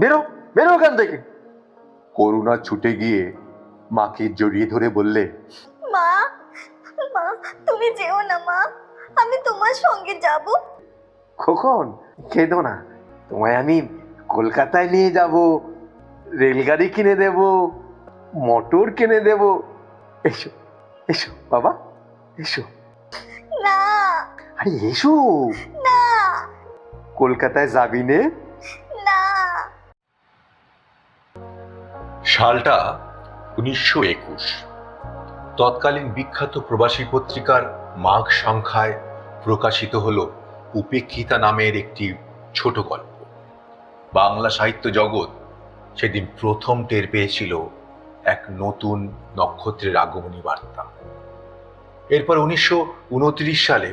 বেরো বেরো ওখান থেকে। করুণা ছুটে গিয়ে মাকে জড়িয়ে ধরে বললে, মা, মা তুমি যেও না মা, আমি তোমার সঙ্গে যাব। খোকন কেঁদো না, তোমায় আমি কলকাতায় নিয়ে যাব, রেলগাড়ি কিনে দেব, মোটর কিনে দেব। এসো এসো বাবা, এসো। না আরে এসো, না কলকাতায় যাবি নে। না। সালটা 1921। তৎকালীন বিখ্যাত প্রবাসী পত্রিকার মাঘ সংখ্যায় প্রকাশিত হল উপেক্ষিতা নামের একটি ছোট গল্প। বাংলা সাহিত্য জগৎ সেদিন প্রথম টের পেয়েছিল এক নতুন নক্ষত্রের আগমনী বার্তা। এরপর 1929 সালে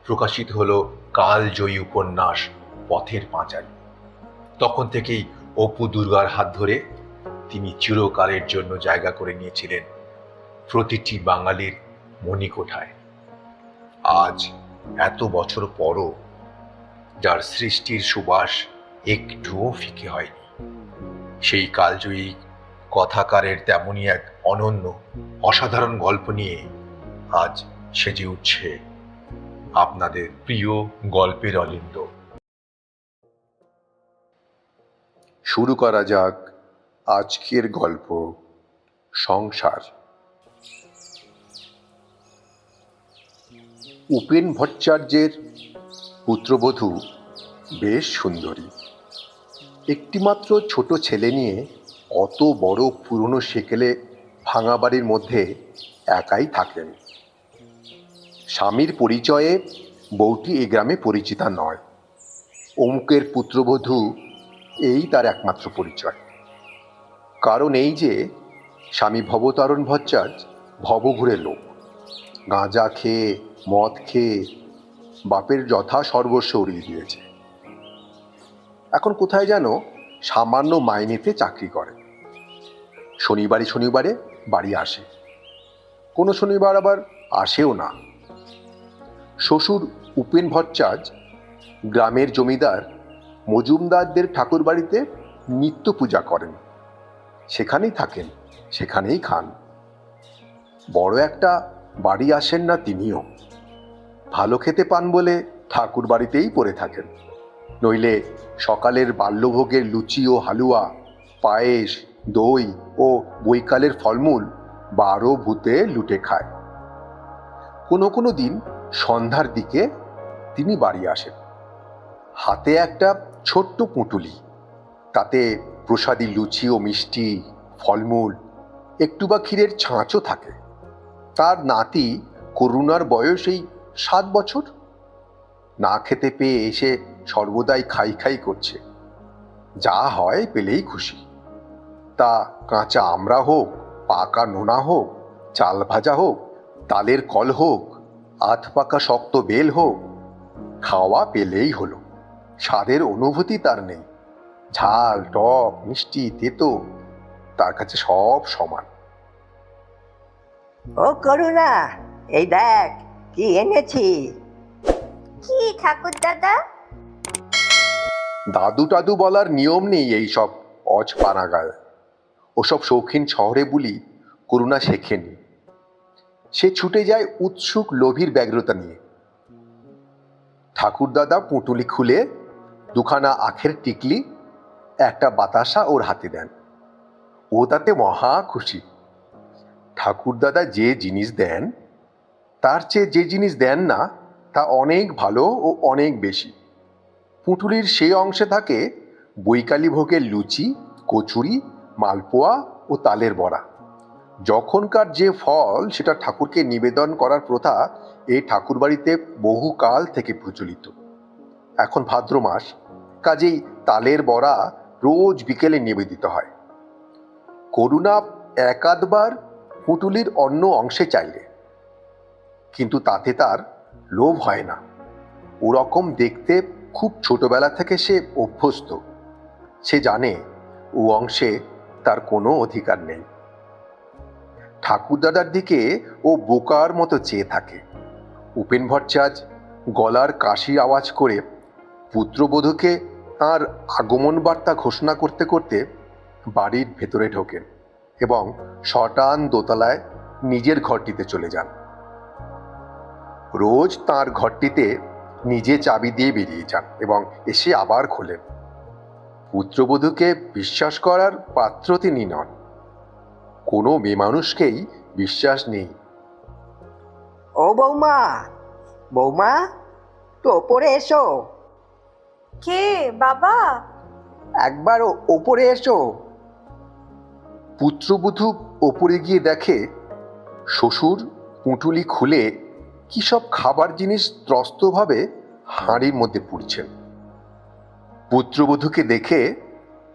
প্রকাশিত হল কালজয়ী উপন্যাস পথের পাঁচালী। তখন থেকেই অপু দুর্গার হাত ধরে তিনি চিরকালের জন্য জায়গা করে নিয়েছিলেন প্রতিটি বাঙালির মণিকোঠায়। আজ এত বছর পরও যার সৃষ্টির সুবাস একটুও ফিকে হয়নি, সেই কালজয়ী কথাকারের তেমনই এক অনন্য অসাধারণ গল্প নিয়ে আজ সেজে উঠছে আপনাদের প্রিয় গল্পের অলিন্দ। শুরু করা যাক আজকের গল্প, সংসার। উপেন ভট্টাচার্যের পুত্রবধূ বেশ সুন্দরী। একটিমাত্র ছোট ছেলে নিয়ে অত বড় পুরনো সেকেলে ভাঙা বাড়ির মধ্যে একাই থাকেন। স্বামীর পরিচয়ে বউটি এ গ্রামে পরিচিতা নয়। অমুকের পুত্রবধূ এই তার একমাত্র পরিচয়। কারণ এই যে স্বামী ভবতারণ ভট্টাচার্য ভবঘুরে লোক, গাঁজা খেয়ে মদ খেয়ে বাপের যথা সর্বস্ব উড়িয়ে দিয়েছে। এখন কোথায় যেন সামান্য মাইনেতে চাকরি করে। শনিবারে বাড়ি আসে, কোনো শনিবার আবার আসেও না। শ্বশুর উপেন ভট্টাচার্য গ্রামের জমিদার মজুমদারদের ঠাকুর বাড়িতে নিত্য পূজা করেন, সেখানেই থাকেন, সেখানেই খান। বড় একটা বাড়ি আসেন না তিনিও। ভালো খেতে পান বলে ঠাকুর বাড়িতেই পড়ে থাকেন, নইলে সকালের বাল্যভোগের লুচি ও হালুয়া, পায়েস, দই ও বৈকালের ফলমূল 12 ভূতে লুটে খায়। কোনো কোনো দিন সন্ধ্যার দিকে তিনি বাড়ি আসেন, হাতে একটা ছোট্ট পুঁটুলি, তাতে প্রসাদী লুচি ও মিষ্টি, ফলমূল, একটু বা ক্ষীরের ছাঁচও থাকে। তার নাতি করুণার বয়স এই 7 বছর। না খেতে পেয়ে এসে সর্বদাই খাই খাই করছে। যা হয় পেলেই খুশি। তা কাঁচা আমড়া হোক, পাকা নোনা হোক, চাল ভাজা হোক, তালের কল হোক, আধ পাকা শক্ত বেল হোক, খাওয়া পেলেই হলো। স্বাদের অনুভূতি তার নেই। ঝাল, টক, মিষ্টি, তেতো তার কাছে সব সমান। ও করুণা, এই দেখ কি এনেছি। কি ঠাকুর দাদা? দাদু টাদু বলার নিয়ম নেই এই সব অজ পানাগায়। ওসব শৌখিন শহরে বুলি করুণা শেখেনি। সে ছুটে যায় উৎসুক লোভীর ব্যগ্রতা নিয়ে। ঠাকুরদাদা পুঁটুলি খুলে দুখানা আখের টিকলি, একটা বাতাসা ওর হাতে দেন। ও তাতে মহা খুশি। ঠাকুরদাদা যে জিনিস দেন তার চেয়ে যে জিনিস দেন না তা অনেক ভালো ও অনেক বেশি। পুঁটুলির সেই অংশে থাকে বৈকালী ভোগের লুচি, কচুরি, মালপোয়া ও তালের বড়া। যখনকার যে ফল সেটা ঠাকুরকে নিবেদন করার প্রথা এই ঠাকুরবাড়িতে বহুকাল থেকে প্রচলিত। এখন ভাদ্র মাস, কাজেই তালের বড়া রোজ বিকেলে নিবেদিত হয়। করুণা একাধবার পুঁটুলির অন্য অংশে চাইলে, কিন্তু তাতে তার লোভ হয় না। ওরকম দেখতে খুব ছোটবেলা থেকে সে অভ্যস্ত। সে জানে ও অংশে তার কোনো অধিকার নেই। ঠাকুরদাদার দিকে ও বোকার মতো চেয়ে থাকে। উপেন ভট্টাচার্য গলার কাশির আওয়াজ করে পুত্রবধূকে তাঁর আগমন বার্তা ঘোষণা করতে করতে বাড়ির ভেতরে ঢোকেন এবং শটান দোতলায় নিজের ঘরটিতে চলে যান। রোজ তাঁর ঘরটিতে নিজে চাবি দিয়ে বেরিয়ে যান এবং এসে আবার খোলেন। পুত্রবধূকে বিশ্বাস করার পাত্র তিনি নন। কোনো মেয়ে মানুষকেই বিশ্বাস নেই। ও বৌমা, বৌমা, তো ওপরে এসো, কে বাবা? একবার ওপরে এসো। পুত্রবধূ ওপরে গিয়ে দেখে শ্বশুর পুঁটুলি খুলে কি সব খাবার জিনিস ত্রস্তভাবে হাঁড়ির মধ্যে পুড়ছেন। পুত্রবধূকে দেখে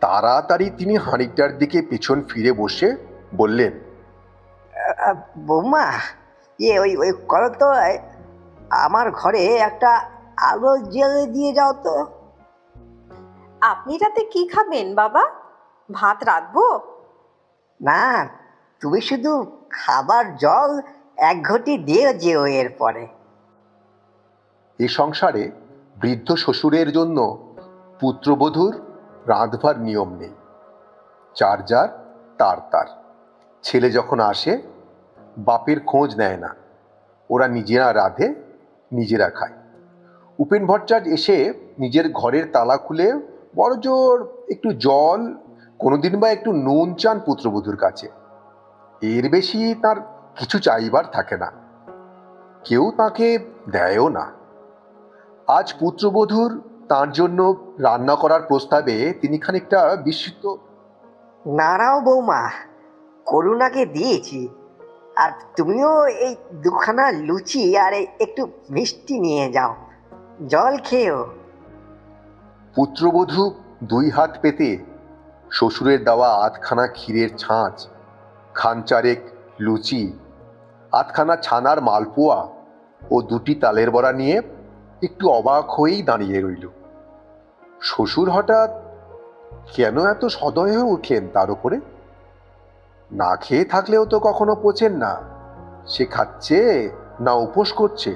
তাড়াতাড়ি তিনি হাঁড়িটার দিকে পেছন ফিরে বসে বললেন, বৌমা, ওই ওই করো তো, আমার ঘরে একটা আলো জ্বেলে দিয়ে যাও তো। আপনি রাতে কি খাবেন বাবা? ভাত রাঁধবো? না, তুমি শুধু খাবার জল এক ঘটি দিয়ে যেও এরপরে। এ সংসারে বৃদ্ধ শ্বশুরের জন্য পুত্রবধূর রাঁধবার নিয়ম নেই। যার যার তার তার। ছেলে যখন আসে বাপের খোঁজ নেয় না, ওরা নিজেরা রাঁধে, নিজেরা খায়। উপেন ভট্টাচার্য এসে নিজের ঘরের তালা খুলে বড় জোর একটু জল, কোনোদিন বা একটু নুন চান পুত্রবধূর কাছে। এর বেশি তার কিছু চাইবার থাকে না, কেউ তাকে দেয়ও না। আজ পুত্রবধূর তার জন্য রান্না করার প্রস্তাবে তিনি খানিকটা বিস্মিত। নাড়াও বৌমা, করুণাকে দিয়েছি, আর তুমিও এই দুখানা লুচি আর একটু মিষ্টি নিয়ে যাও, জল খেয়েও। পুত্রবধূ দুই হাত পেতে শ্বশুরের দেওয়া আধখানা ক্ষীরের ছাঁচ, খানচারেক লুচি, আধখানা ছানার মালপোয়া ও দুটি তালের বড়া নিয়ে একটু অবাক হয়েই দাঁড়িয়ে রইল। শ্বশুর হঠাৎ কেন এত সদয় হয়ে উঠলেন তার উপরে? না খেয়ে থাকলেও তো কখনো পচেন না, সে খাচ্ছে না উপোস করছে।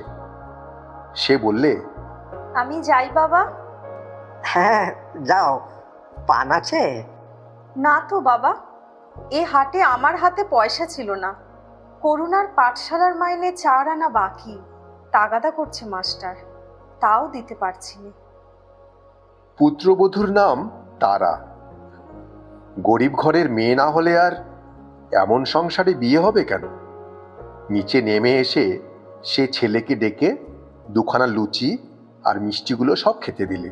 সে বললে, আমি যাই বাবা। হ্যাঁ, যাও। পান আছে? না তো বাবা, এ হাটে আমার হাতে পয়সা ছিল না। করুণার পাঠশালার মাইনে 4 আনা বাকি, তাগাদা করছে মাস্টার, তাও দিতে পারছি না। পুত্রবধূর নাম তারা। গরিব ঘরের মেয়ে না হলে আর এমন সংসারে বিয়ে হবে কেন? নিচে নেমে এসে সে ছেলেকে ডেকে দুখানা লুচি আর মিষ্টিগুলো সব খেতে দিলে।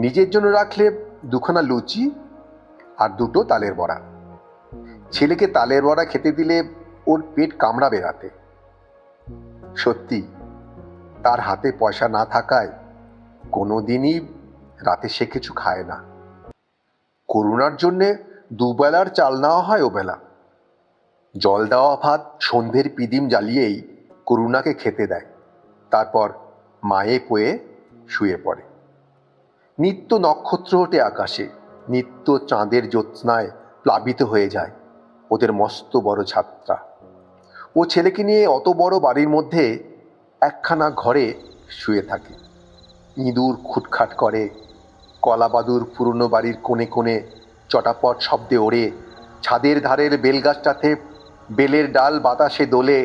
নিজের জন্য রাখলে দুখানা লুচি আর দুটো তালের বড়া। ছেলেকে তালের বড়া খেতে দিলে ওর পেট কামড়াবে রাতে। সত্যি, তার হাতে পয়সা না থাকায় কোনোদিনই রাতে সে কিছু খায় না। করুণার জন্যে দুবেলার চাল নেওয়া হয় ওবেলা। জল দেওয়া ভাত সন্ধ্যের পিদিম জ্বালিয়েই করুণাকে খেতে দেয়, তারপর মায়ে পোয়ে শুয়ে পড়ে। নিত্য নক্ষত্র ওঠে আকাশে, নিত্য চাঁদের জ্যোৎস্নায় প্লাবিত হয়ে যায় ওদের মস্ত বড় ছাত্রা। ও ছেলেকে নিয়ে অত বড় বাড়ির মধ্যে একখানা ঘরে শুয়ে থাকে। ইঁদুর খুটখাট করে, কলাবাদুর পুরনো বাড়ির কোণে কোণে চটাপট শব্দে ওড়ে, ছাদের ধারের বেলগাছটাতে বেলের ডাল বাতাসে দোলে।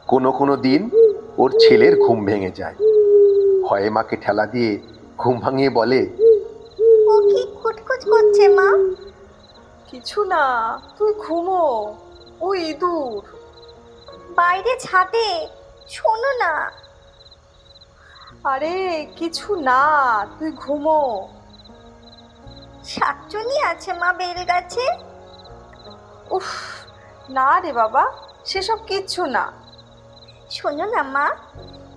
কোনো কোনো দিন ওর ছেলের ঘুম ভেঙে যায়। ভয়ে মাকে ঠেলা দিয়ে ঘুম ভাঙিয়ে বলে, ও কি খুটখুট করছে মা? কিছু না, তুই ঘুমো। ও ইঁদুর বাইরে ছাদে, শোনো না। আরে কিছু না, তুই ঘুমো। শাকচুনি আছে মা বেল গাছে? উফ, না রে বাবা, সেসব কিচ্ছু না। শোনো না মা,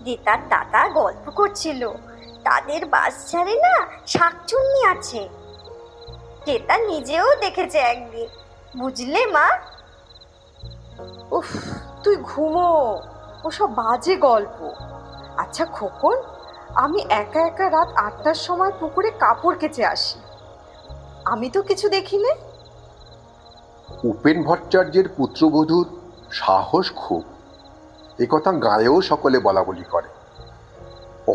দিতার দাদা গল্প করছিল, তাদের বাসঝাড়ে না শাকচুন্নি আছে। যেটা নিজেও দেখেছে একদিন, বুঝলে মা? উফ, তুই ঘুমো, ওসব বাজে গল্প। আচ্ছা খোকন, আমি একা একা রাত 8টার সময় পুকুরে কাপড় কেচে আসি, আমি তো কিছু দেখিনি। উপেন ভট্টাচার্যের পুত্রবধূর সাহস খুব, একথা গায়েও সকলে বলা বলি করে।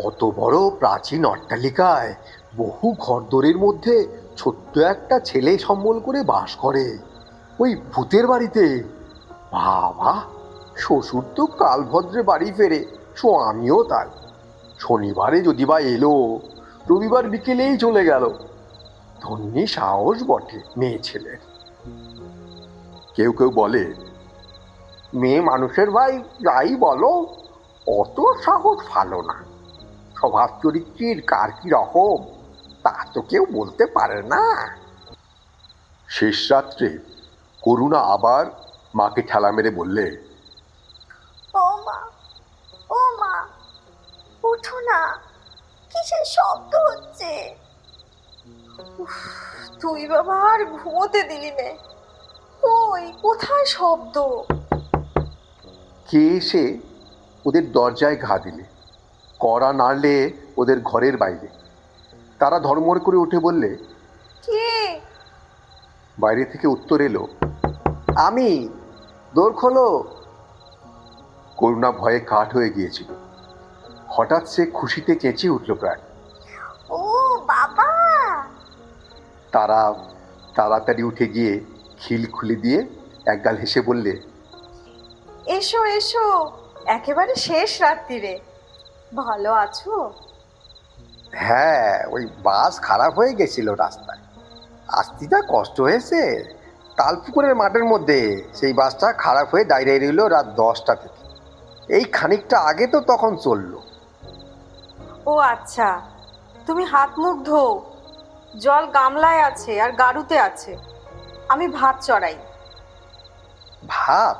অত বড় প্রাচীন অট্টালিকায় বহু ঘরদোরের মধ্যে ছোট্ট একটা ছেলে সম্বল করে বাস করে, ওই ভূতের বাড়িতে। বাবা, শ্বশুর তো কাল ভদ্রে বাড়ি ফেরে, আমিও তাই। শনিবারে যদি বা এলো, রবিবার বিকেলেই চলে গেল। ধন্যী সাহস বটে মেয়ে ছেলের। কেউ কেউ বলে, মেয়ে মানুষের ভাই যাই বলো, অত সাহস ভালো না। স্বভাব চরিত্রের কার কি রকম তা তো কেউ বলতে পারে না। শেষ রাত্রে করুণা আবার মাকে ঠেলা মেরে বললে, ও মা, ও মা, উঠো না, কিসের শব্দ হচ্ছে? উফ, তুই বাবা আর ঘুমোতে দিলি নে। কই, কোথায় শব্দ? কে এসে ওদের দরজায় ঘা দিলে, কড়া নাড়লে ওদের ঘরের বাইরে। তারা ধর্মর করে উঠে বললে, কে? বাইরে থেকে উত্তর এলো, আমি, দোর খোলো। করুণা ভয়ে কাঠ হয়ে গিয়েছিল। হঠাৎ সে খুশিতে চেঁচিয়ে উঠল প্রায়। ও বাবা! তারা তাড়াতাড়ি উঠে গিয়ে খিল খুলে দিয়ে একগাল হেসে বললে, এসো এসো, একেবারে শেষ রাত্রিরে। ভালো আছো? হ্যাঁ, ওই বাস খারাপ হয়ে গেছিল রাস্তায়, আসতে যা কষ্ট হয়েছে। তালপুকুরের মাঠের মধ্যে সেই বাসটা খারাপ হয়ে দাঁড়িয়ে রইল রাত 10টা থেকে। এই খানিকটা আগে তো তখন চললো। ও আচ্ছা, তুমি হাত মুখ ধোও, জল গামলায় আছে আর গাড়ুতে আছে। আমি ভাত চড়াই। ভাত?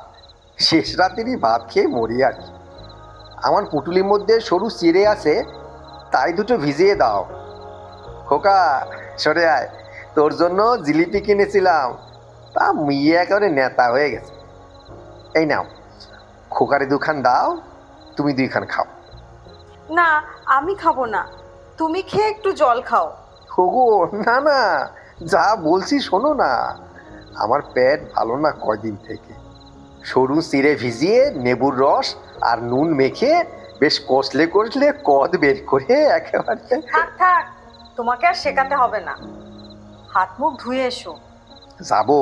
শেষ রাতেরই ভাত খেয়ে মরি আর কি। আমার পুটুলির মধ্যে সরু চিড়ে আছে, তাই দুটো ভিজিয়ে দাও। খোকা, সরে আয়, তোর জন্য জিলিপি কিনেছিলাম, তা মিয়ে একেবারে নেতা হয়ে গেছে। এই নাও, খোকারে দুখান দাও, তুমি 2খান খাও। না, আমি খাবো না, তুমি খেয়ে একটু জল খাও। ওগো না না, যা বলছি শোনো না। আমার পেট ভালো না কয়দিন থেকে। সরু চিড়ে ভিজিয়ে নেবুর রস আর নুন মেখে বেশ কষলে কষলে কদ বের করে একেবারে। থাক থাক, তোমাকে আর শেখাতে হবে না। হাত মুখ ধুয়ে এসো। যাবো,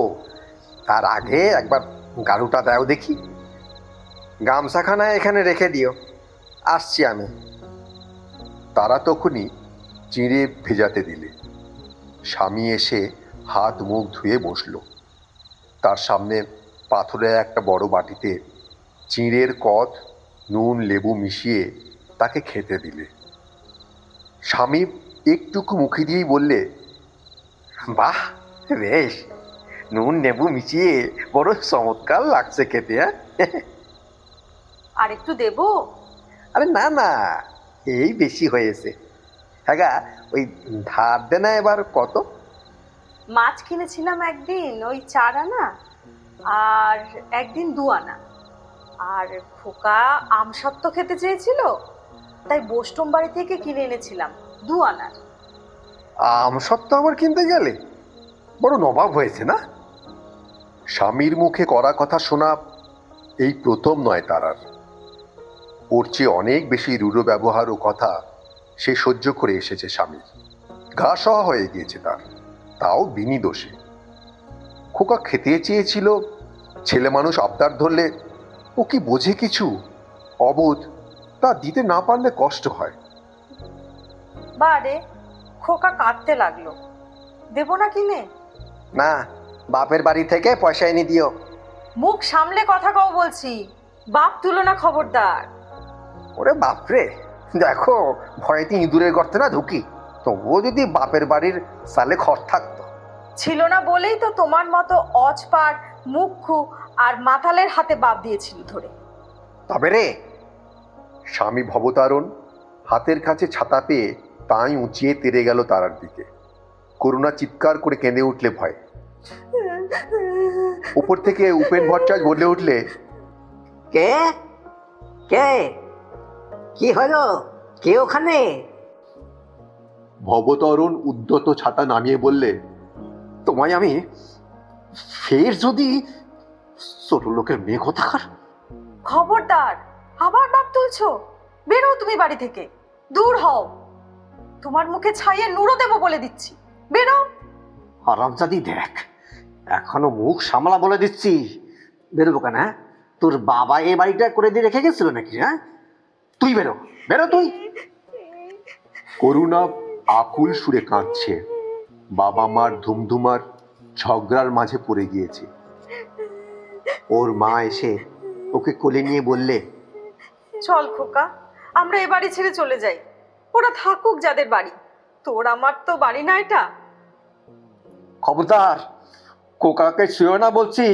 তার আগে একবার গাড়ুটা দাও দেখি। গামছাখানা এখানে রেখে দিও, আসছি আমি। তারা তখনই চিঁড়ে ভেজাতে দিলে। স্বামী এসে হাত মুখ ধুয়ে বসলো। তার সামনে পাথরে একটা বড় বাটিতে চিঁড়ের কদ, নুন লেবু মিশিয়ে তাকে খেতে দিলে। স্বামী একটুকু মুখে দিয়েই বললে, বাহ, বেশ, নুন নেবু মিশিয়ে বড় চমৎকার লাগছে খেতে। হ্যাঁ, আর একটু দেবো? আরে না না, এই বেশি হয়েছে। হ্যাঁ গা, ওই ধার দেনা এবার কত? মাছ কিনেছিলাম একদিন ওই 4 আনা, আর একদিন 2 আনা। আর খোকা আমসত্ত্ব খেতে চেয়েছিল, তাই বোস্টম বাড়ি থেকে কিনে এনেছিলাম 2 আনার। আমসত্ত্ব আবার কিনতে গেলে? বড় নবাব হয়েছে না? স্বামীর মুখে করা কথা শোনা এই প্রথম নয় তারার। ওর চেয়ে অনেক বেশি রূঢ় ব্যবহার ও কথা সে সহ্য করে এসেছে স্বামীর। গা সওয়া হয়ে গিয়েছে তার, তাও বিনি দোষে। খোকা খেতে চেয়েছিল, ছেলে মানুষ আবদার ধরলে ও কি বোঝে কিছু? অবোধ, তা দিতে না পারলে কষ্ট হয়। বারে, খোকা কাঁদতে লাগলো। দেবো না কিনে? না, বাপের বাড়ি থেকে পয়সা এনে দিও। মুখ সামলে কথা কও বলছি, বাপ তুলো না খবরদার। ওরে বাপরে, দেখো ভয়েতে ইঁদুরের গর্তে না ঢুকি। তবুও যদি বাপের বাড়ির সালে খড় থাকতো। ছিল না বলেই তো তোমার মতো অজপাড় মুখ্যু আর মাতালের হাতে বাপ দিয়েছিল ধরে। তবে রে, স্বামী ভবতারণ হাতের কাছে ছাতা পেয়ে তাই উঁচিয়ে তেড়ে গেল তারার দিকে। করুণা চিৎকার করে কেঁদে উঠলে ভয়। উপর থেকে উপেন ভট্টাচার্য বলে উঠলে, কে কে কি হলো? কে ওখানে? ভবতরণ উদ্যত ছাতা নামিয়ে বললে, তোমায় আমি ফের যদি ছোট লোকের মেয়ে কোথাকার। খবরদার, আবার বাপ তুলছো? বেরো তুমি বাড়ি থেকে। দূর হও, তোমার মুখে ছাইয়ে নুরো দেবো বলে দিচ্ছি। বেরো। হারামজাদি দেখ, এখনো মুখ সামলা বলে দিচ্ছি। বেরোবো কেন? হ্যাঁ, তোর বাবা এ বাড়িটা করে দিয়ে রেখে গেছিল নাকি? হ্যাঁ, তুই বেরো, বেরো তুই। করুণা আকুল সুরে কাঁদছে। বাবা মার ধুমধুমার ঝগড়ার মাঝে পড়ে গিয়েছে। ওর মা এসে ওকে কোলে নিয়ে বললে, চল খোকা, আমরা এ বাড়ি ছেড়ে চলে যাই। ওরা থাকুক যাদের বাড়ি, তোর আমার তো বাড়ি না এটা। খবরদার, কোকাকে শুয়েও না বলছি।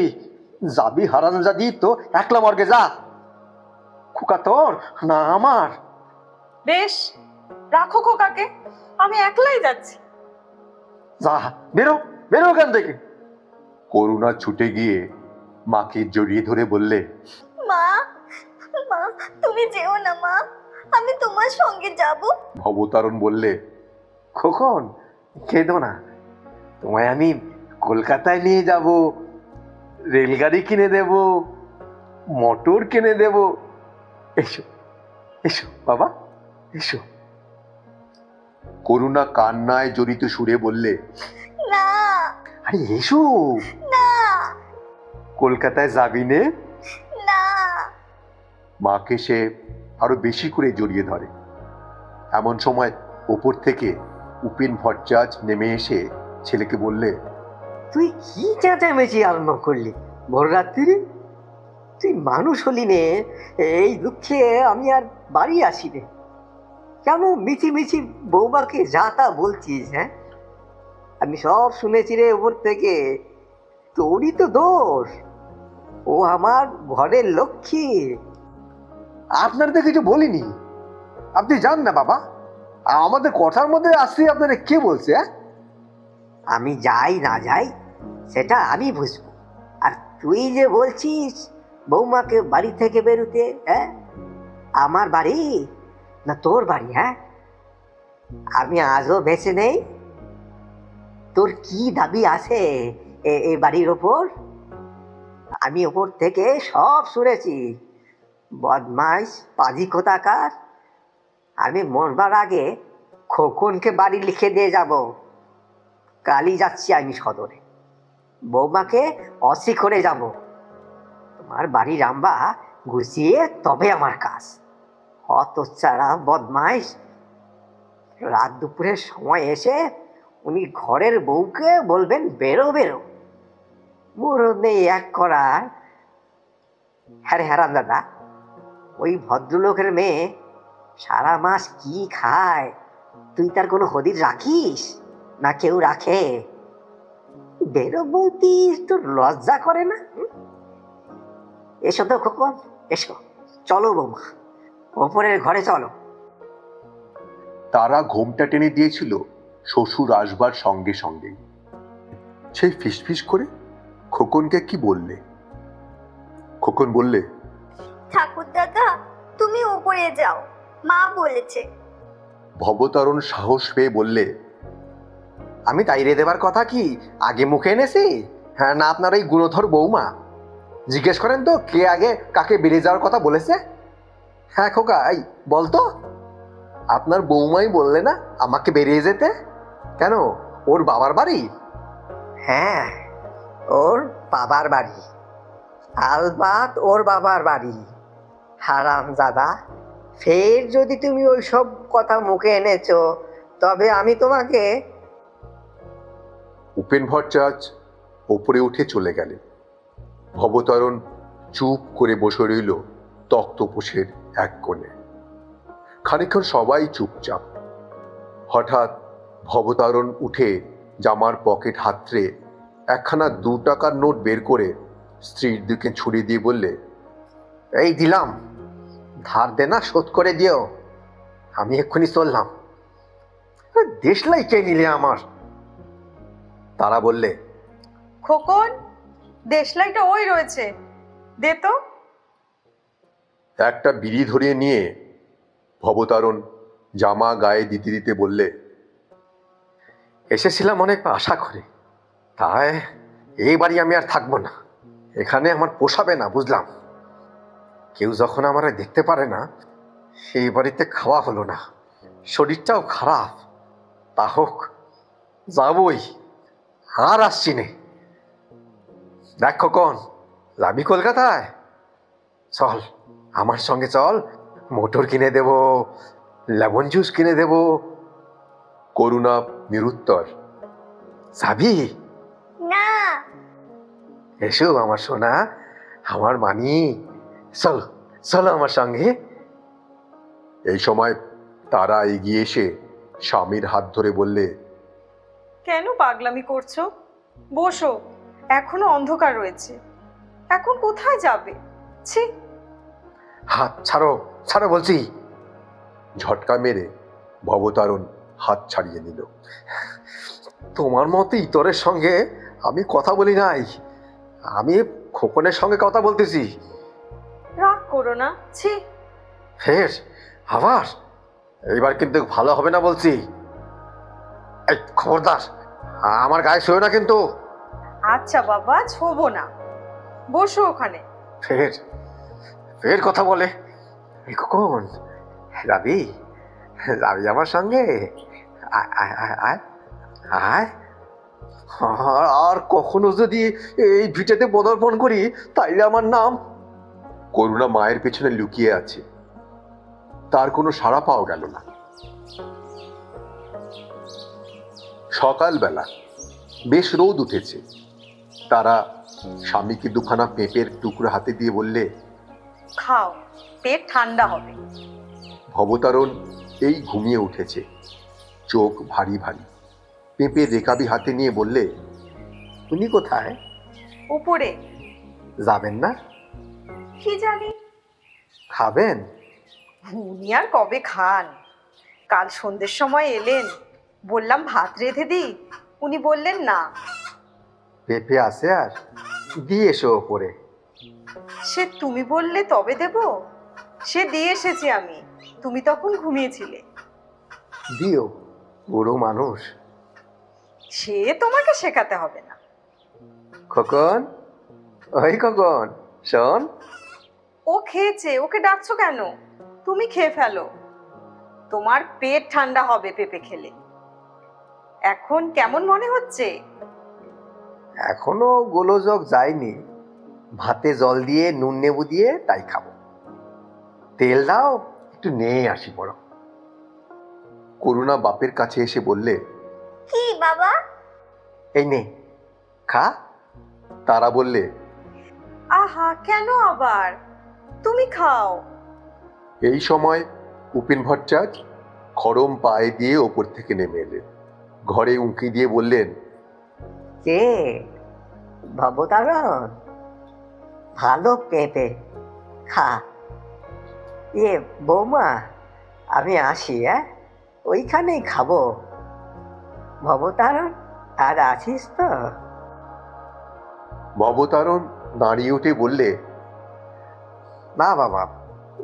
যাবি হারামজাদি তো একলা মর্গে যা। খোকা তোর না আমার? বেশ, রাখো খোকাকে, আমি একলাই যাচ্ছি। যা, বেরো, বেরো ওখান থেকে। করুণা ছুটে গিয়ে মাকে জড়িয়ে ধরে বললে, মা, মা তুমি যেও না মা, আমি তোমার সঙ্গে যাব। ভবতারণ বললে, খোকন কেঁদো না, তোমায় আমি কলকাতায় নিয়ে যাব, রেলগাড়ি কিনে দেব, মোটর কিনে দেব। এসো, এসো বাবা, এসো। করুণা কান্নায় জড়িত সুরে বললে, না আরে এসো, না কলকাতায় যাবি নে। না। মাকে সে আরো বেশি করে জড়িয়ে ধরে। এমন সময় ওপর থেকে উপেন ভট্টাচার্য নেমে এসে ছেলেকে বললে, তুই কি চেঁচামেচি আরম্ভ করলি ভোর রাত্রি? তুই মানুষ হলি নে, এই দুঃখে আমি আর বাড়ি আসি রে। কেন মিছি মিছি বৌমাকে যা তা বলছিস? হ্যাঁ, আমি সব শুনেছি রে ওপর থেকে। তোরই তো দোষ, ও আমার ঘরের লক্ষ্মী। আপনার তো কিছু বলিনি, আপনি যান না বাবা। আমাদের কথার মধ্যে আসছি, আপনারা কে বলছে? আমি যাই না যাই সেটা আমি বুঝবো। আর তুই যে বলছিস বৌমাকে বাড়ি থেকে বেরোতে, হ্যাঁ, আমার বাড়ি না তোর বাড়ি? হ্যাঁ, আমি আজও বেঁচে নেই। তোর কি দাবি আছে এ বাড়ির ওপর? আমি ওপর থেকে সব শুনেছি। বদমাইশ পাজি কোথাকার। আমি মরবার আগে খোকনকে বাড়ি লিখে দিয়ে যাব। কালই যাচ্ছি আমি সদরে, বৌমাকে অসি করে যাব। তোমার বাড়ি রাম্বা গুছিয়ে তবে আমার কাজ। হতচ্ছাড়া বদমাইশ, রাত দুপুরের সময় এসে উনি ঘরের বউকে বলবেন বেরো বেরো। মুরদ নেই এক করার। হ্যাঁ রে হারাম দাদা, ওই ভদ্রলোকের মেয়ে সারা মাস কি খায় তুই তার কোনো হদির রাখিস? না কেউ রাখে? বেরো বলতিস, তোর লজ্জা করে না? এসো তো খোকন, এসো, চলো বৌমা, ওপরের ঘরে চলো। তারা ঘোমটা টেনে দিয়েছিল শ্বশুর আসবার সঙ্গে সঙ্গেই। সে ফিসফিস করে খোকনকে কি বললে। খোকন বললে, ঠাকুর দাদা তুমি উপরে যাও, মা বলেছে। ভবতারণ সাহস পেয়ে বললে, আমি তাইরে দেবার কথা কি আগে মুখে এনেছি? হ্যাঁ না, আপনার ওই গুণধর বৌমা? জিজ্ঞেস করেন তো কে আগে কাকে বেরিয়ে যাওয়ার কথা বলেছে। হ্যাঁ খোকা, এই বলতো, আপনার বৌমাই বললে না আমাকে বেরিয়ে যেতে? কেন, ওর বাবার বাড়ি? হ্যাঁ, ওর বাবার বাড়ি, আলবাত ওর বাবার বাড়ি। হারামজাদা, ফের যদি তুমি ওই সব কথা মুখে এনেছো তবে আমি তোমাকে। উপেন ভট্টাচার্য ওপরে উঠে চলে গেলেন। ভবতারণ চুপ করে বসে রইল তক্তপোষের এক কোণে। খানিকক্ষণ সবাই চুপচাপ। হঠাৎ ভবতারণ উঠে জামার পকেট হাতড়ে একখানা 2 টাকার নোট বের করে স্ত্রীর দিকে ছুড়ে দিয়ে বললে, এই দিলাম, ধার দেনা শোধ করে দিও। আমি এক্ষুনি চললাম। দেশলাই কে নিলে আমার? তারা বললে, খোকন, দেশলাইটা ওই রয়েছে, দে তো। একটা বিড়ি ধরিয়ে নিয়ে ভবতারণ জামা গায়ে দিতে দিতে বললে, এসেছিলাম অনেক আশা করে, তাই এই বাড়ি আমি আর থাকবো না। এখানে আমার পোষাবে না, বুঝলাম। কেউ যখন আমার দেখতে পারে না, সেই বাড়িতে খাওয়া হলো না। শরীরটাও খারাপ, তা হোক, যাবই, আর আসছি নে। দেখ খোকন, যাবি কলকাতায়? চল, আমার সঙ্গে চল, মোটর কিনে দেব, লেমন জুস কিনে দেব। করুণা নিরুত্তর। যাবি? না। এসো আমার সোনা, আমার মানি, চল, চলো আমার সঙ্গে। এই সময় তারা এগিয়ে এসে স্বামীর হাত ধরে বললে, কেন পাগলামি করছো? বসো, এখনো অন্ধকার রয়েছে, এখন কোথায় যাবে? ছি। হাত ছাড়ো, ছাড়ো বলছি। ঝটকা মেরে ভবতারণ হাত ছাড়িয়ে নিল। তোমার মতো ইতরের সঙ্গে আমি কথা বলি নাই, আমি খোকনের সঙ্গে কথা বলতেছি। রাগ করো না, ছি। ফের আবার? এইবার কিন্তু ভালো হবে না বলছি। এই খবরদার, আমার গায়ে শোয় না কিন্তু। আচ্ছা বাবা, ছোবো না, বসো ওখানে। ফের ফের কথা বলে। এই কখন যাবি? যাবি আমার সঙ্গে? আয় আয় আয় আয় আয়। আর কখনো যদি এই ভিটেতে পদার্পণ করি, তাইলে আমার নাম। করুণা মায়ের পেছনে লুকিয়ে আছে, তার কোনো সাড়া পাওয়া গেল না। সকালবেলা বেশ রোদ উঠেছে। তারা স্বামীকে দুখানা পেঁপের টুকরো হাতে দিয়ে বললে, খাও, পেট ঠান্ডা হবে। ভবতারণ এই ঘুমিয়ে উঠেছে, চোখ ভারী ভারী। পেঁপে রেকাবি হাতে নিয়ে বললে, উনি কোথায়? উপরে। যাবেন না? কি জানি, খাবেন? উনি আর কবে খান? কাল সন্ধ্যের সময় এলেন, বললাম ভাত রেঁধে দিই, উনি বললেন না। পেঁপে আছে আর দিয়ে এসো ওপরে। সে তুমি বললে তবে দেব? সে দিয়ে এসেছি আমি, তুমি তখন ঘুমিয়েছিলে। দিও, বুড়ো মানুষ। সে তোমাকে শেখাতে হবে না। খোকন, ওই খোকন, শোন। ও খেয়েছে, ওকে ডাকছো কেন? তুমি খেয়ে ফেলো, তোমার পেট ঠান্ডা হবে পেঁপে খেলে। এখন কেমন মনে হচ্ছে? এখনো গোলযোগ যায়নি, ভাতে জল দিয়ে নুন নেবু দিয়ে তাই খাবো। তেল দাও, একটু নিয়ে আসি বড়। করুণা বাপের কাছে এসে বললে, কি বাবা? এই নে, খা। তারা বললে, আহা, কেন আবার? তুমি খাও। এই সময় উপেন ভট্টাচার্য খড়ম পায়ে দিয়ে ওপর থেকে নেমে এলেন। ঘরে উঁকি দিয়ে বললেন, কে? ভবতারণ, ভালো পেঁপে, খা। বৌমা, আমি আসি, ওইখানেই খাবো। ভবতারণ, আর আছিস তো? ভবতারণ দাঁড়িয়ে উঠে বললে, না বাবা,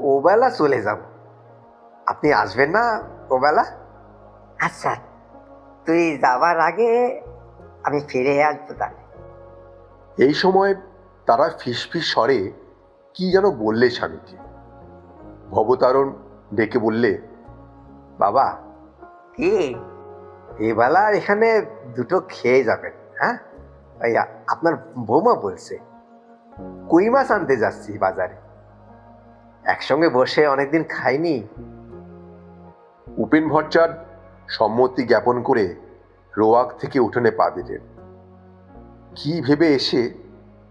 ওবেলা চলে যাব। আপনি আসবেন না ওবেলা? আচ্ছা, তুই যাবার আগে আমি ফিরে আসবো তাহলে। এই সময় তারা ফিসফিস স্বরে কি যেন বললে স্বামীকে। ভবতারণ ডেকে বললে, বাবা, কি? এবেলা এখানে দুটো খেয়ে যাবেন, হ্যাঁ? ওই আপনার বৌমা বলছে কই মাছ আনতে যাচ্ছি বাজারে, একসঙ্গে বসে অনেকদিন খাইনি। উপেন ভট্টাচার্য সম্মতি জ্ঞাপন করে রোয়াক থেকে উঠোনে পা দিলেন। কি ভেবে এসে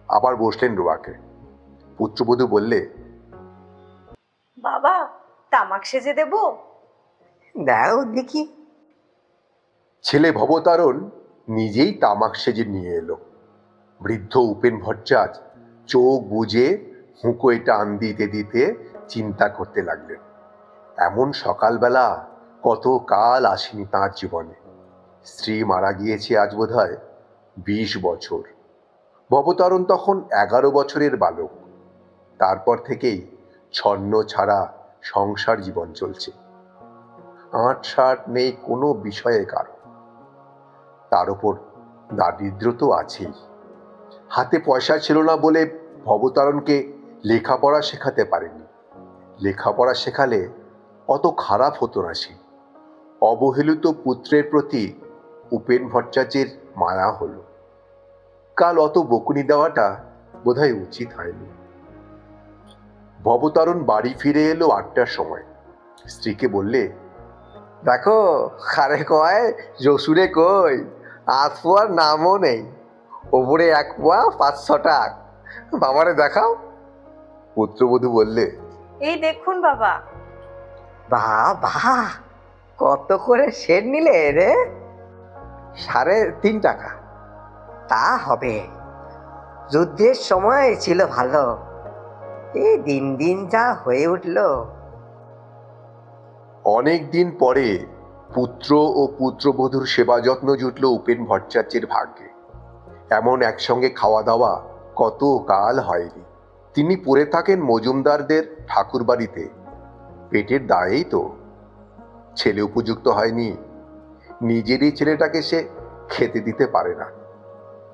আবার বসলেন রোয়াকে। পুত্রবধূ বললে, বাবা, তামাক সেজে দেবো? দাও দেখি। ছেলে ভবতারণ নিজেই তামাক সেজে নিয়ে এলো। বৃদ্ধ উপেন ভট্টাচার্য চোখ বুজে হুঁকোয় টান দিতে দিতে চিন্তা করতে লাগলেন। এমন সকালবেলা কত কাল আসেনি তাঁর জীবনে। স্ত্রী মারা গিয়েছে আজ বোধহয় 20 বছর। ভবতারণ তখন 11 বছরের বালক। তারপর থেকেই ছন্ন ছাড়া সংসার জীবন চলছে। আঁটসাঁট নেই কোনো বিষয়ে কারো। তার উপর দারিদ্র তো আছেই। হাতে পয়সা ছিল না বলে ভবতারণকে লেখাপড়া শেখাতে পারেনি। লেখাপড়া শেখালে অত খারাপ হতো না সে, অবহেলিত পুত্রের প্রতি উপেন ভট্টাচার্যের মায়া হলো। কাল অত বকুনি দেওয়াটা বোধহয় উচিত হয়নি। ভবতারণ বাড়ি ফিরে এলো 8টার সময়। স্ত্রীকে বললে, দেখো খারে কয় জসুরে কই আজ পোয়ার নামও নেই, ওপরে 1 পোয়া 500 টাকা। বাবারে দেখাও। পুত্রবধূ বললে, এই দেখুন বাবা। বাহ, কত করে সের নিলে রে? 3.5 টাকা। তা হবে, যুদ্ধের সময় ছিল ভালো, এই দিন দিন যা হয়ে উঠল। অনেক দিন পরে পুত্র ও পুত্রবধূর সেবা যত্ন জুটল উপেন ভট্টাচার্যের ভাগ্যে। এমন একসঙ্গে খাওয়া দাওয়া কত কাল হয়নি। তিনি পড়ে থাকেন মজুমদারদের ঠাকুর বাড়িতে, পেটের দায়েই তো। ছেলে উপযুক্ত হয়নি, নিজেরই ছেলেটাকে সে খেতে দিতে পারে না।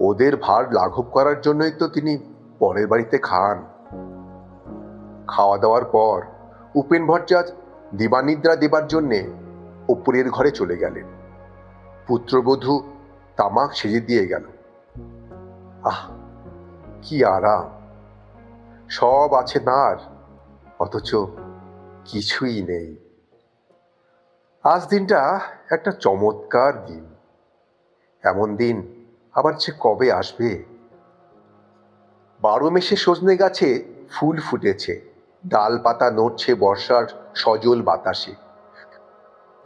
ওদের ভার লাঘব করার জন্যই তো তিনি পরের বাড়িতে খান। খাওয়া দাওয়ার পর উপেন ভট্টাচার্য দিবানিদ্রা দেবার জন্যে ওপরের ঘরে চলে গেলেন। পুত্রবধূ তামাক সেজে দিয়ে গেল। আহ, কি আরাম! সব আছে তার, অথচ কিছুই নেই। আজ দিনটা একটা চমৎকার দিন। এমন দিন আবার যে কবে আসবে। 12 মেশে সজনে গাছে ফুল ফুটেছে, ডাল পাতা নড়ছে বর্ষার সজল বাতাসে।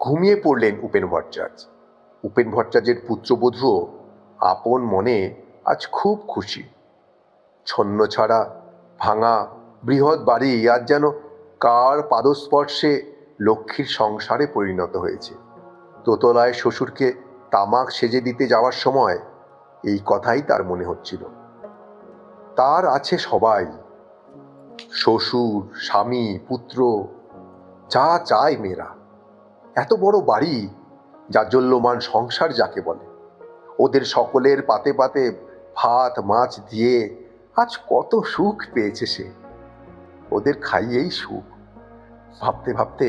ঘুমিয়ে পড়লেন উপেন ভট্টাচার্য। উপেন ভট্টাচার্যের পুত্রবধূও আপন মনে আজ খুব খুশি। ছন্ন ছাড়া ভাঙা বৃহৎ বাড়ি আজ যেন কার পাদস্পর্শে লক্ষ্মীর সংসারে পরিণত হয়েছে। দোতলায় শ্বশুরকে তামাক সেজে দিতে যাওয়ার সময় এই কথাই তার মনে হচ্ছিল। তার আছে সবাই, শ্বশুর, স্বামী, পুত্র, যা চায় মেয়েরা। এত বড় বাড়ি, জাজ্বল্যমান সংসার যাকে বলে। ওদের সকলের পাতে পাতে ভাত মাছ দিয়ে আজ কত সুখ পেয়েছে সে। ওদের খাইয়েই সুখ। ভাবতে ভাবতে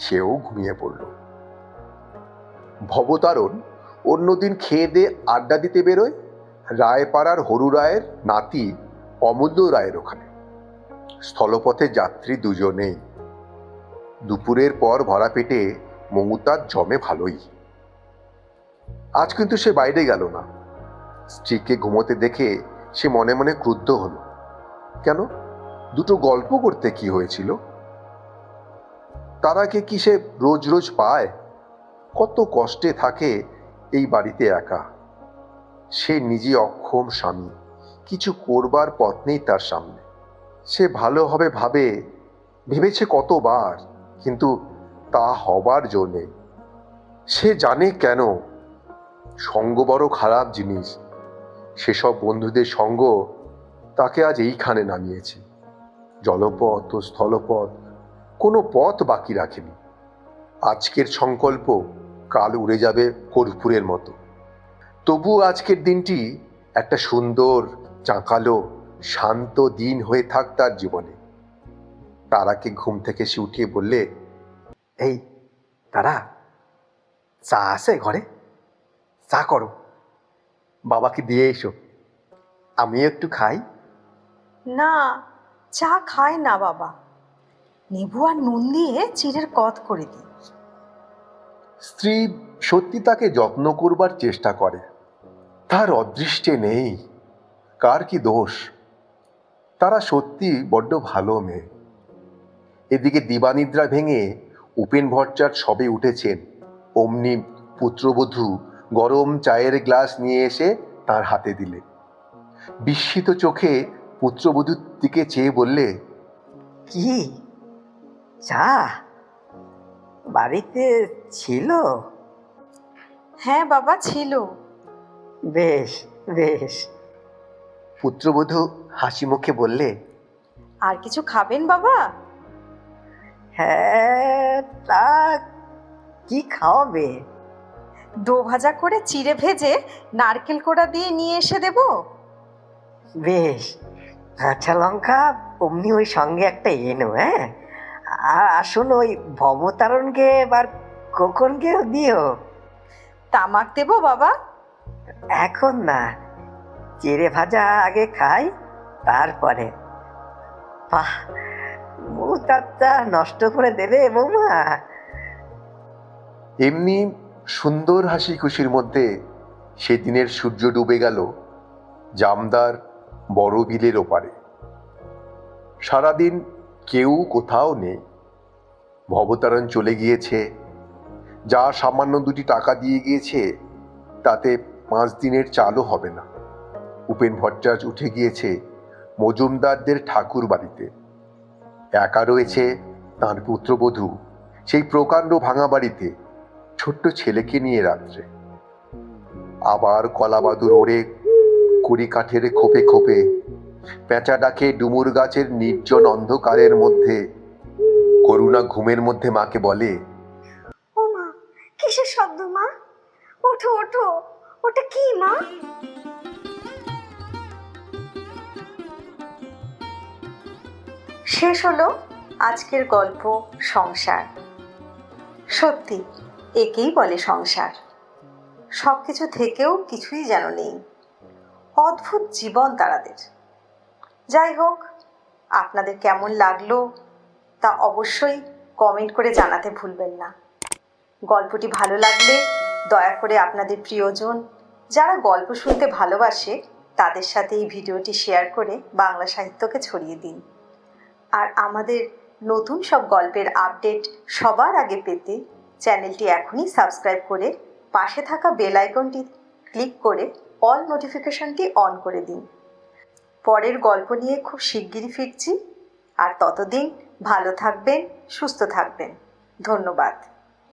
সেও ঘুমিয়ে পড়ল। ভবতারণ অন্যদিন খেয়ে দিয়ে আড্ডা দিতে বেরোয় রায়পাড়ার হরু রায়ের নাতি অমূল্য রায়ের ওখানে। স্থলপথে যাত্রী দুজনেই। দুপুরের পর ভরা পেটে মমতার জমে ভালোই। আজ কিন্তু সে বাইরে গেল না। স্ত্রীকে ঘুমোতে দেখে সে মনে মনে ক্রুদ্ধ হলো। কেন, দুটো গল্প করতে কি হয়েছিল? তারাকে কি সে রোজ রোজ পায়? কত কষ্টে থাকে এই বাড়িতে একা। সে নিজে অক্ষম স্বামী, কিছু করবার পথ নেই তার সামনে। সে ভালো হবে ভেবেছে কতবার, কিন্তু তা হবার জো নেই। সে জানে কেন সঙ্গ বড় খারাপ জিনিস। সেসব বন্ধুদের সঙ্গ তাকে আজ এইখানে নামিয়েছে। জলপথ ও স্থলপথ কোনো পথ বাকি রাখেনি। আজকের সংকল্প কাল উড়ে যাবে কর্পূরের মতো। তবু আজকের দিনটি একটা সুন্দর, চাঁকালো, শান্ত দিন হয়ে থাক তার জীবনে। তারাকে ঘুম থেকে সে উঠিয়ে বললে, এই তারা, চা আছে ঘরে? চা করো, বাবাকে দিয়ে এসো, আমিও একটু খাই। না, চা খায় না বাবা। লেবু আর নুন দিয়ে চিড়ের কদ করে দিই। স্ত্রী সত্যি তাকে যত্ন করবার চেষ্টা করে। তার অদৃষ্টে নেই, কার কি দোষ। তারা সত্যি বড্ড ভালো মেয়ে। এদিকে দিবানিদ্রা ভেঙে উপেন ভট্টাচার্য সবে উঠেছেন, অমনি পুত্রবধূ গরম চায়ের গ্লাস নিয়ে এসে তার হাতে দিলে। বিস্মিত চোখে পুত্রবধূর দিকে চেয়ে বললে, কি চা বাড়িতে ছিল? হ্যাঁ বাবা, ছিল। বেশ বেশ। পুত্রবধূ হাসি মুখে বললে, আর কিছু খাবেন বাবা? হ্যাঁ, তা কি খাওয়াবে? ডো ভাজা করে চিড়ে ভেজে নারকেল কোড়া দিয়ে নিয়ে এসে দেব। বেশ, কাঁচা লঙ্কা অমনি ওই সঙ্গে একটা এনো। হ্যাঁ, আর আসুন, ওই ভবতারণকে এবার খোকনকেও দিও। তামাক দেবো বাবা? এখন না, চিড়ে ভাজা আগে খাই, তারপরে। বাহ, মুখটা নষ্ট করে দেবে বৌমা। এমনি সুন্দর হাসি খুশির মধ্যে সেদিনের সূর্য ডুবে গেল জামদার বড় বিলের ওপারে। সারাদিন কেউ কোথাও নেই। ভবতারণ চলে গিয়েছে, যা সামান্য 2টি টাকা দিয়ে গিয়েছে তাতে 5 দিনের চালও হবে না। উপেন ভট্টাচার্য উঠে গিয়েছে মজুমদারদের ঠাকুর বাড়িতে। একা রয়েছে তাঁর পুত্রবধূ সেই প্রকাণ্ড ভাঙা বাড়িতে ছোট্ট ছেলেকে নিয়ে রাত্রে। আবার কলাবাদুর ওড়ে কুড়ি কাঠের খোপে খোপে পেঁচা ডাকে ডুমুর গাছের নির্জন অন্ধকারের মধ্যে করুণা ঘুমের মধ্যে মাকে বলে, ও মা, কিসের শব্দ মা? ওঠো ওঠো, ওটা কি মা? শেষ হলো আজকের গল্প সংসার। সত্যি একেই বলে সংসার। সব কিছু থেকেও কিছুই যেন নেই। অদ্ভুত জীবন তারাদের। যাই হোক, আপনাদের কেমন লাগলো তা অবশ্যই কমেন্ট করে জানাতে ভুলবেন না। গল্পটি ভালো লাগলে দয়া করে আপনাদের প্রিয়জন যারা গল্প শুনতে ভালোবাসে তাদের সাথে এই ভিডিওটি শেয়ার করে বাংলা সাহিত্যকে ছড়িয়ে দিন। আর আমাদের নতুন সব গল্পের আপডেট সবার আগে পেতে চ্যানেলটি এখনই সাবস্ক্রাইব করে পাশে থাকা বেল আইকনটি ক্লিক করে অল নোটিফিকেশনটি অন করে দিন। পরের গল্প নিয়ে খুব শিগগিরই ফিরছি। আর ততদিন ভালো থাকবেন, সুস্থ থাকবেন। ধন্যবাদ।